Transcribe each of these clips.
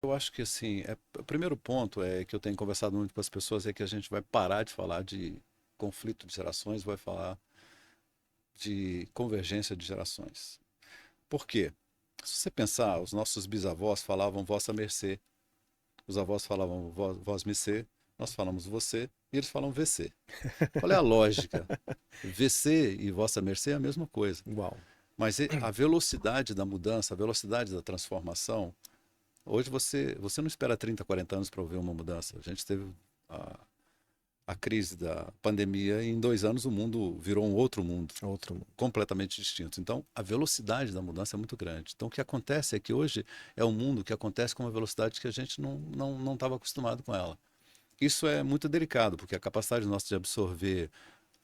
eu acho que assim, o primeiro ponto é que eu tenho conversado muito com as pessoas é que a gente vai parar de falar de conflito de gerações, vai falar de convergência de gerações. Por quê? Se você pensar, os nossos bisavós falavam vossa mercê, os avós falavam vós mercê, nós falamos você e eles falam VC. Qual é a lógica? VC e vossa mercê é a mesma coisa. Uau. Mas a velocidade da mudança, a velocidade da transformação, hoje você não espera 30, 40 anos para ver uma mudança. A gente teve a, a crise da pandemia e em 2 anos o mundo virou um outro mundo, Outro mundo. completamente distinto. Então, a velocidade da mudança é muito grande. Então, o que acontece é que hoje é um mundo que acontece com uma velocidade que a gente não estava acostumado com ela. Isso é muito delicado, porque a capacidade nossa de absorver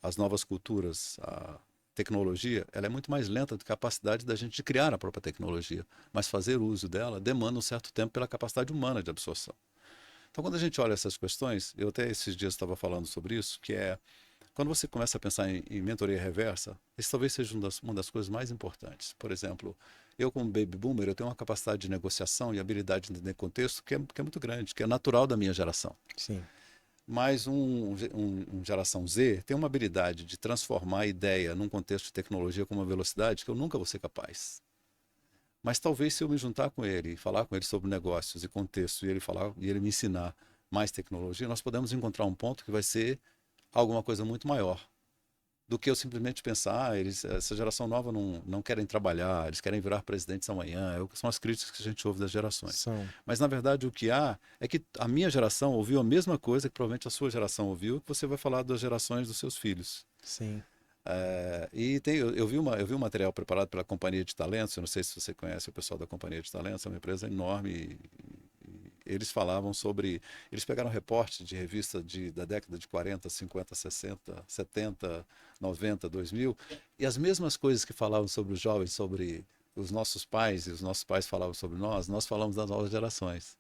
as novas culturas, a tecnologia, ela é muito mais lenta do que a capacidade da gente de criar a própria tecnologia. Mas fazer uso dela demanda um certo tempo pela capacidade humana de absorção. Então, quando a gente olha essas questões, eu até esses dias estava falando sobre isso, que é quando você começa a pensar em mentoria reversa, isso talvez seja uma das coisas mais importantes. Por exemplo, eu como baby boomer, eu tenho uma capacidade de negociação e habilidade de entender contexto que é muito grande, que é natural da minha geração. Sim. Mas um geração Z tem uma habilidade de transformar a ideia num contexto de tecnologia com uma velocidade que eu nunca vou ser capaz. Mas talvez se eu me juntar com ele e falar com ele sobre negócios e contexto e ele me ensinar mais tecnologia, nós podemos encontrar um ponto que vai ser alguma coisa muito maior do que eu simplesmente pensar, essa geração nova não querem trabalhar, eles querem virar presidentes amanhã, são as críticas que a gente ouve das gerações. São. Mas, na verdade, o que há é que a minha geração ouviu a mesma coisa que provavelmente a sua geração ouviu, que você vai falar das gerações dos seus filhos. Sim. Eu vi um material preparado pela Companhia de Talentos, eu não sei se você conhece o pessoal da Companhia de Talentos, é uma empresa enorme eles falavam sobre. Eles pegaram reportes de revista da década de 40, 50, 60, 70, 90, 2000, e as mesmas coisas que falavam sobre os jovens, sobre os nossos pais, e os nossos pais falavam sobre nós falamos das novas gerações.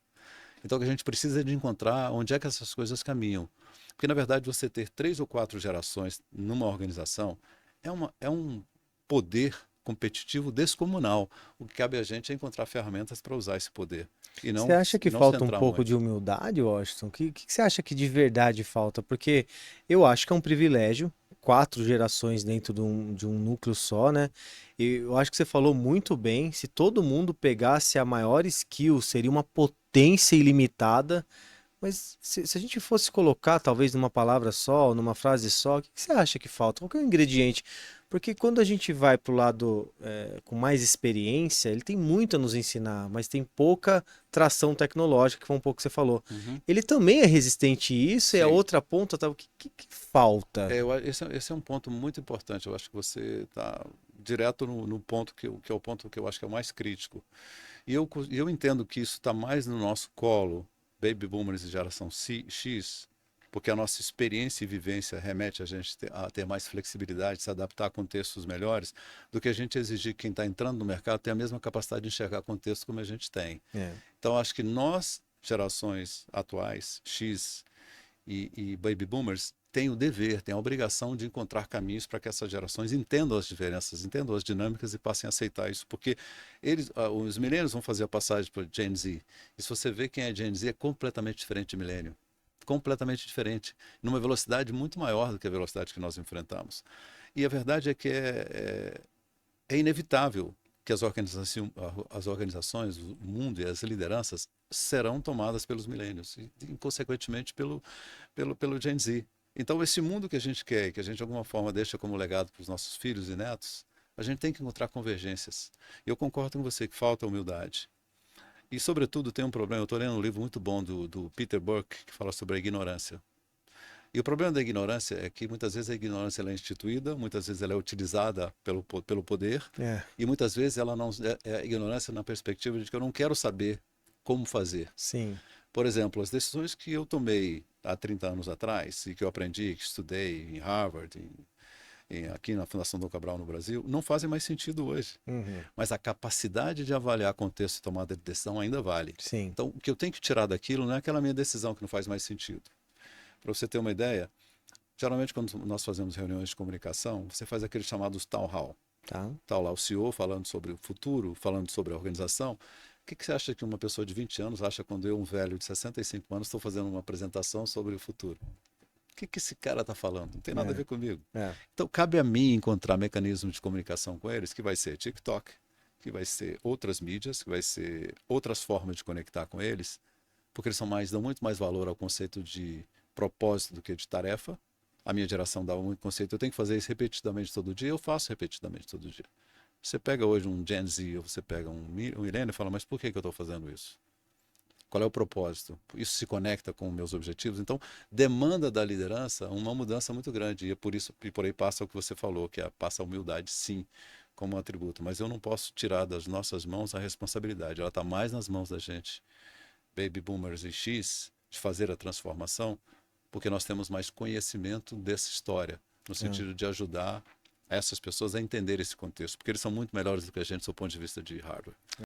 Então, o que a gente precisa é de encontrar onde é que essas coisas caminham. Porque, na verdade, você ter 3 ou 4 gerações numa organização é um poder competitivo descomunal. O que cabe a gente é encontrar ferramentas para usar esse poder e Você não, acha que e não falta um centrar pouco de muito. humildade, Washington? O que você acha que de verdade falta? Porque eu acho que é um privilégio, 4 gerações dentro de um núcleo só, né? E eu acho que você falou muito bem. Se todo mundo pegasse a maior skill, seria uma potência ilimitada. Mas se a gente fosse colocar, talvez numa palavra só, ou numa frase só, o que você acha que falta? Qual que é o ingrediente? Porque quando a gente vai para o lado com mais experiência, ele tem muito a nos ensinar, mas tem pouca tração tecnológica, que foi um pouco que você falou. Uhum. Ele também é resistente a isso, e a Sim. outra ponta, tá? O que falta? Esse é um ponto muito importante. Eu acho que você está direto no ponto que é o ponto que eu acho que é o mais crítico. E eu entendo que isso está mais no nosso colo, baby boomers e geração X, porque a nossa experiência e vivência remete a gente a ter mais flexibilidade, se adaptar a contextos melhores, do que a gente exigir que quem está entrando no mercado tenha a mesma capacidade de enxergar contextos como a gente tem. É, Então, acho que nós, gerações atuais, X e baby boomers, têm o dever, têm a obrigação de encontrar caminhos para que essas gerações entendam as diferenças, entendam as dinâmicas e passem a aceitar isso, porque os milênios vão fazer a passagem para Gen Z. E se você vê quem é Gen Z, é completamente diferente de milênio. Completamente diferente, numa velocidade muito maior do que a velocidade que nós enfrentamos. E a verdade é que é inevitável que as organizações, o mundo e as lideranças serão tomadas pelos milênios e consequentemente, pelo Gen Z. Então, esse mundo que a gente quer, que a gente de alguma forma deixa como legado para os nossos filhos e netos, a gente tem que encontrar convergências. E eu concordo com você que falta humildade. E, sobretudo, tem um problema. Eu estou lendo um livro muito bom do Peter Burke, que fala sobre a ignorância. E o problema da ignorância é que muitas vezes a ignorância ela é instituída, muitas vezes ela é utilizada pelo poder, é, e muitas vezes ela não é a ignorância na perspectiva de que eu não quero saber como fazer. sim, Por exemplo, as decisões que eu tomei há 30 anos atrás, e que eu aprendi, que estudei em Harvard, aqui na Fundação Dom Cabral no Brasil, não fazem mais sentido hoje. uhum, Mas a capacidade de avaliar contexto e tomada de decisão ainda vale. sim, Então, o que eu tenho que tirar daquilo não é aquela minha decisão que não faz mais sentido. Para você ter uma ideia, geralmente quando nós fazemos reuniões de comunicação, você faz aqueles chamados town hall. tá, Está lá o CEO falando sobre o futuro, falando sobre a organização. que você acha que uma pessoa de 20 anos acha quando eu, um velho de 65 anos, estou fazendo uma apresentação sobre o futuro? O que esse cara está falando? Não tem nada a É, ver comigo. é. Então, cabe a mim encontrar mecanismos de comunicação com eles, que vai ser TikTok, que vai ser outras mídias, que vai ser outras formas de conectar com eles, porque eles dão muito mais valor ao conceito de propósito do que de tarefa. A minha geração dá muito conceito, eu tenho que fazer isso repetidamente todo dia, eu faço repetidamente todo dia. Você pega hoje um Gen Z, ou você pega um milênio e fala, mas por que eu estou fazendo isso? Qual é o propósito? Isso se conecta com meus objetivos? Então, demanda da liderança uma mudança muito grande. E é por isso, e por aí passa o que você falou, que passa a humildade, sim, como um atributo. Mas eu não posso tirar das nossas mãos a responsabilidade. Ela está mais nas mãos da gente, Baby Boomers e X, de fazer a transformação, porque nós temos mais conhecimento dessa história, no É. sentido de ajudar essas pessoas a entender esse contexto, porque eles são muito melhores do que a gente do ponto de vista de hardware.